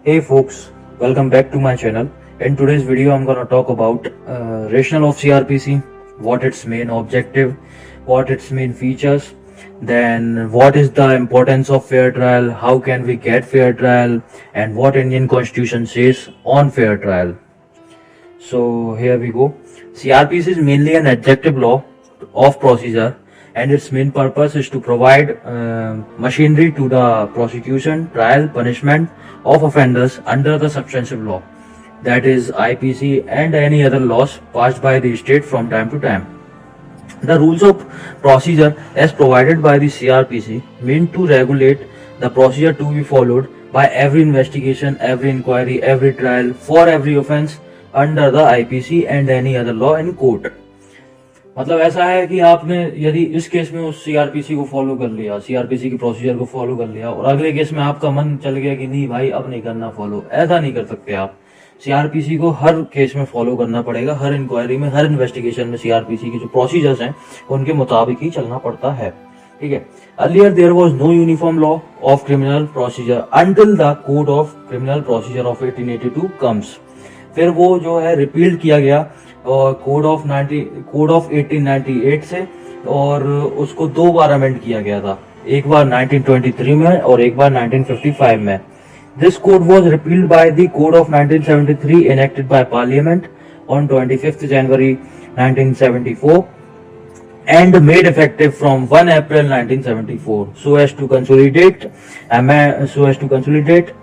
Hey folks, welcome back to my channel. In today's video, I'm gonna talk about rationale of CRPC, what its main objective, what its main features, then what is the importance of fair trial, how can we get fair trial, and what Indian Constitution says on fair trial. So here we go. CRPC is mainly an adjective law of procedure, and its main purpose is to provide machinery to the prosecution, trial, punishment of offenders under the substantive law, that is IPC, and any other laws passed by the state from time to time. The rules of procedure as provided by the CRPC mean to regulate the procedure to be followed by every investigation, every inquiry, every trial for every offence under the IPC and any other law in court. मतलब ऐसा है कि आपने यदि इस case में उस CrPC को फॉलो कर लिया, सीआरपीसी की प्रोसीजर को फॉलो कर लिया, और अगले केस में आपका मन चल गया कि नहीं भाई अब नहीं करना फॉलो, ऐसा नहीं कर सकते आप। सीआरपीसी को हर केस में फॉलो करना पड़ेगा, हर इंक्वायरी में, हर इन्वेस्टिगेशन में सीआरपीसी की जो प्रोसीजर्स हैं उनके मुताबिक ही चलना पड़ता है। ठीक है। Earlier there was no uniform law of criminal procedure until the code of criminal procedure of 1882 comes. फिर वो जो है रिपील किया गया और कोड ऑफ 1898 से, और उसको दो बार अमेंड किया गया था, एक बार 1923 में और एक बार 1955 में। This code was repealed bye the code of 1973 enacted by parliament on 25 January 1974 and made effective from 1 April 1974 so as to consolidate,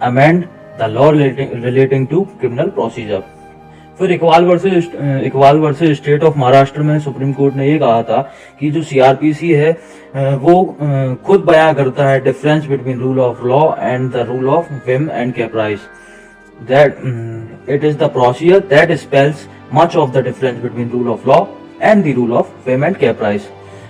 amend the law relating to criminal procedure. फिर Iqbal versus state of Maharashtra में supreme court ने ये कहा था कि जो CrPC है वो खुद बयां करता है difference between rule of law and the rule of Vim and caprice, that it is the procedure that spells much of the difference between rule of law and the rule of Vim and caprice.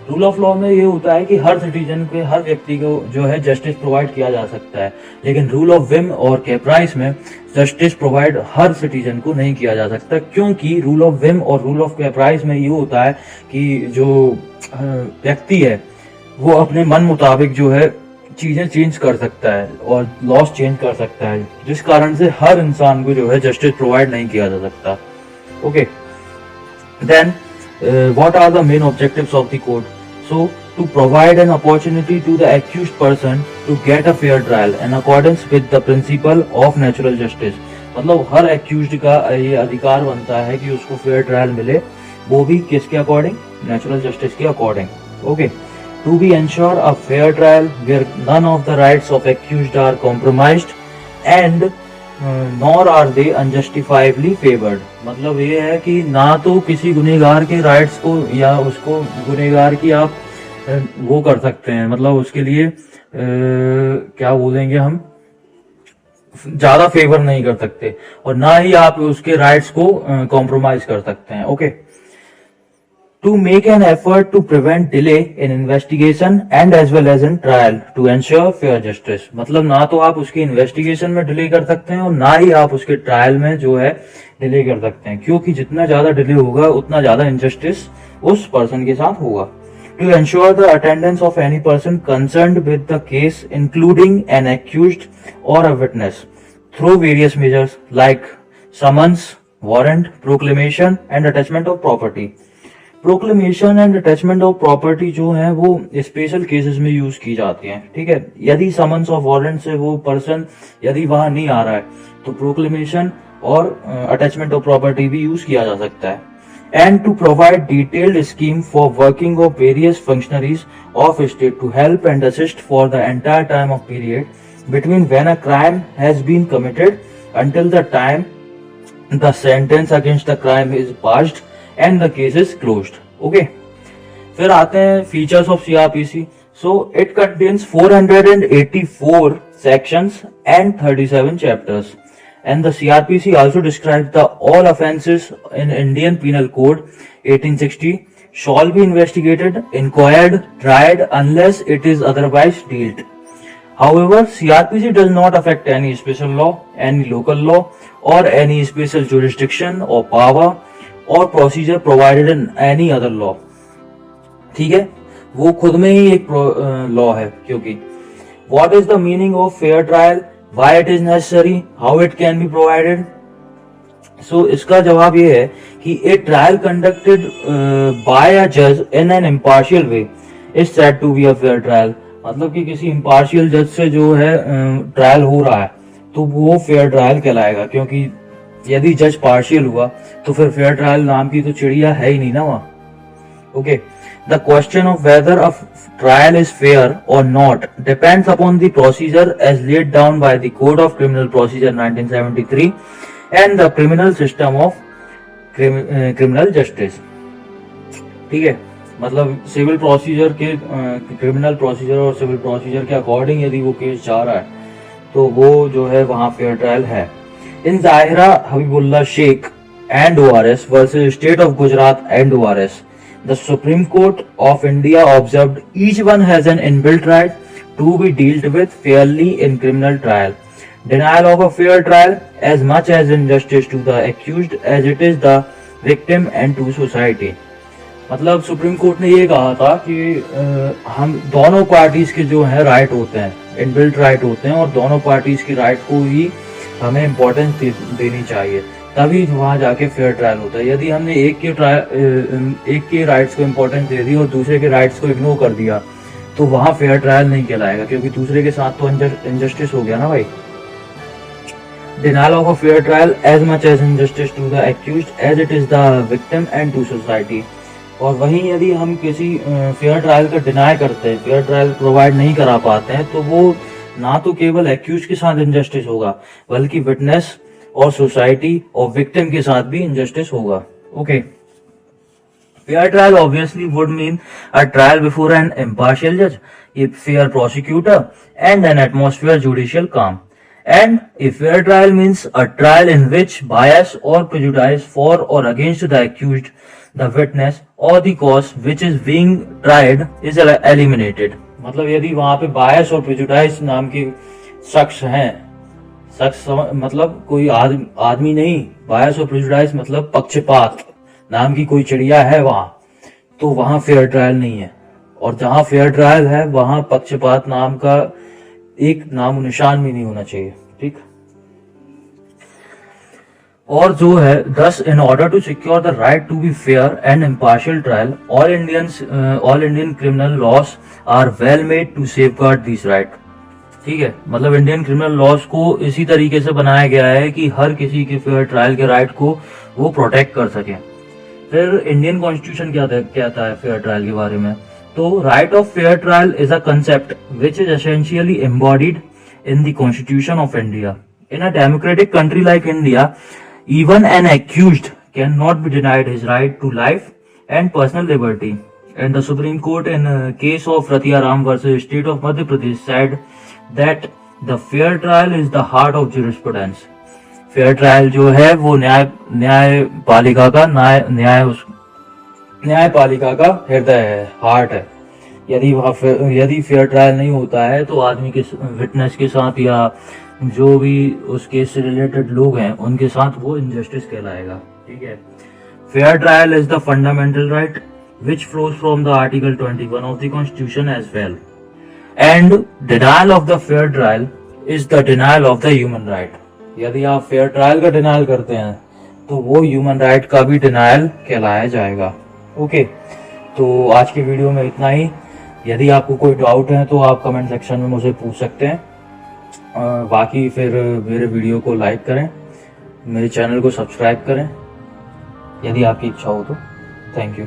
Rule of law में ये होता है कि हर citizen के, हर व्यक्ति को जो है जस्टिस प्रोवाइड किया जा सकता है, लेकिन रूल ऑफ विम और कैप्राइस में जस्टिस प्रोवाइड हर सिटीजन को नहीं किया जा सकता, क्योंकि रूल ऑफ विम और रूल ऑफ कैप्राइस में ये होता है कि जो व्यक्ति है वो अपने मन मुताबिक जो है चीजें चेंज कर सकता है और लॉस चेंज कर सकता है, जिस कारण से हर इंसान को जो है जस्टिस प्रोवाइड नहीं किया जा सकता। Okay, then what are the main objectives of the court? So, to provide an opportunity to the accused person to get a fair trial in accordance with the principle of natural justice. मतलब हर accused का ये अधिकार बनता है कि उसको fair trial मिले, वो भी किसके according? Natural justice के according. Okay. To be ensure a fair trial where none of the rights of accused are compromised and nor are they unjustifiably favoured. मतलब ये है कि ना तो किसी गुनहगार के राइट्स को या उसको गुनहगार की आप वो कर सकते हैं, मतलब उसके लिए क्या बोलेंगे हम, ज्यादा फेवर नहीं कर सकते, और ना ही आप उसके राइट्स को कॉम्प्रोमाइज कर सकते हैं। Okay, to make an effort to prevent delay in investigation and as well as in trial to ensure fair justice। मतलब ना तो आप उसकी इन्वेस्टिगेशन में डिले कर सकते हैं और ना ही आप उसके ट्रायल में जो है डिले कर सकते हैं, क्योंकि जितना ज्यादा डिले होगा उतना ज्यादा इनजस्टिस उस पर्सन के साथ होगा। To ensure the attendance of any person concerned with the case including an accused or a witness through various measures like summons, warrant, proclamation and attachment of property। Proclamation and attachment of property जो है वो special cases में use की जाती हैं। ठीक है, यदि समन्स ऑफ वारंट से वो पर्सन यदि वहां नहीं आ रहा है तो प्रोक्लेमेशन और अटैचमेंट ऑफ प्रॉपर्टी भी यूज किया जा सकता है। And to provide detailed scheme for working of various functionaries of state to help and assist for the entire time of period between when a crime has been committed until the time the sentence against the crime is passed and the case is closed. Okay. फिर आते हैं features of CRPC. So it contains 484 sections and 37 chapters. And the CRPC also describes the all offences in Indian Penal Code 1860 shall be investigated, inquired, tried unless it is otherwise dealt. However, CRPC does not affect any special law, any local law, or any special jurisdiction or power और procedure provided in any other law. ठीक है, वो खुद में ही एक law है, क्योंकि what is the meaning of fair trial why it is necessary, how it can be provided. So इसका जवाब ये है कि a trial conducted by a जज in an impartial way is said to be a fair trial. मतलब कि किसी impartial जज से जो है ट्रायल हो रहा है तो वो फेयर ट्रायल कहलाएगा, क्योंकि यदि जज पार्शियल हुआ तो फिर फेयर ट्रायल नाम की तो चिड़िया है ही नहीं ना वहां। Okay, the question of whether a trial is fair और not depends upon the procedure as laid down by the code of criminal procedure 1973 and the criminal system of criminal justice. ठीक है, मतलब सिविल प्रोसीजर के criminal procedure और civil procedure के according यदि वो case जा रहा है तो वो जो है वहां फेयर ट्रायल है। In Zahira Habibullah Sheikh and ORS versus state of Gujarat and ORS, the supreme court of India observed each one has an inbuilt right to be dealt with fairly in criminal trial. Denial of a fair trial as much as injustice to the accused as it is the victim and to society। मतलब supreme court ने ये कहा था कि हम दोनों parties के जो है राइट होते हैं, इनबिल्ट राइट होते हैं, और दोनों पार्टीज की राइट को ही हमें इम्पोर्टेंस देनी चाहिए, तभी वहां जाके फेयर ट्रायल होता है। यदि हमने एक के राइट्स को इम्पोर्टेंस दे दी और दूसरे के राइट्स को इग्नोर कर दिया तो वहां फेयर ट्रायल नहीं कहलाएगा, क्योंकि दूसरे के साथ तो इनजस्टिस हो गया ना भाई। Denial of a fair trial as much as injustice to the accused as it is the victim and to society। और वहीं यदि हम किसी फेयर ट्रायल का डिनाई करते हैं, फेयर ट्रायल प्रोवाइड नहीं करा पाते हैं, तो वो ना तो केवल एक्यूज के साथ इनजस्टिस होगा बल्कि विटनेस और सोसाइटी और विक्टिम के साथ भी इनजस्टिस होगा। Okay, fair trial obviously would mean a trial before an impartial जज, a fair prosecutor and an atmosphere judicial calm. And a fair trial means a trial in which bias or prejudice for or against the accused, the witness or the cause which is being tried is eliminated। मतलब यदि वहां पे bias और prejudice नाम के शख्स हैं, शख्स मतलब कोई आदमी नहीं, bias और prejudice मतलब पक्षपात नाम की कोई चिड़िया है वहां, तो वहां फेयर ट्रायल नहीं है। और जहां फेयर ट्रायल है वहां पक्षपात नाम का एक नाम निशान भी नहीं होना चाहिए। ठीक, और जो है thus in order to secure the right to be fair and impartial trial, all Indian criminal laws are well made to safeguard this right। ठीक है, मतलब इंडियन क्रिमिनल लॉज को इसी तरीके से बनाया गया है कि हर किसी के फेयर ट्रायल के राइट को वो प्रोटेक्ट कर सके। फिर इंडियन कॉन्स्टिट्यूशन क्या कहता है फेयर ट्रायल के बारे में, तो right of fair trial is a concept which is essentially embodied in the constitution of India. In a democratic country like India, even an accused cannot be denied his right to life and personal liberty। And the Supreme Court in case of Ratiya Ram versus State of Madhya Pradesh said that the fair trial is the heart of jurisprudence। Fair trial जो है वो न्यायपालिका का हृदय है, heart है। यदि fair trial नहीं होता है तो आदमी के विटनेस के साथ या जो भी उस केस से रिलेटेड लोग हैं उनके साथ वो इनजस्टिस कहलाएगा। ठीक है, fair trial is the fundamental right which flows from the article 21 of the constitution as well, and denial of the fair trial is the denial of the human right. यदि आप फेयर ट्रायल का denial करते हैं तो वो human right का भी denial कहलाया जाएगा। ओके, तो आज की वीडियो में इतना ही। यदि आपको कोई डाउट है तो आप कमेंट सेक्शन में मुझे पूछ सकते हैं। बाकी फिर मेरे वीडियो को लाइक करें, मेरे चैनल को सब्सक्राइब करें यदि आपकी इच्छा हो तो। Thank you.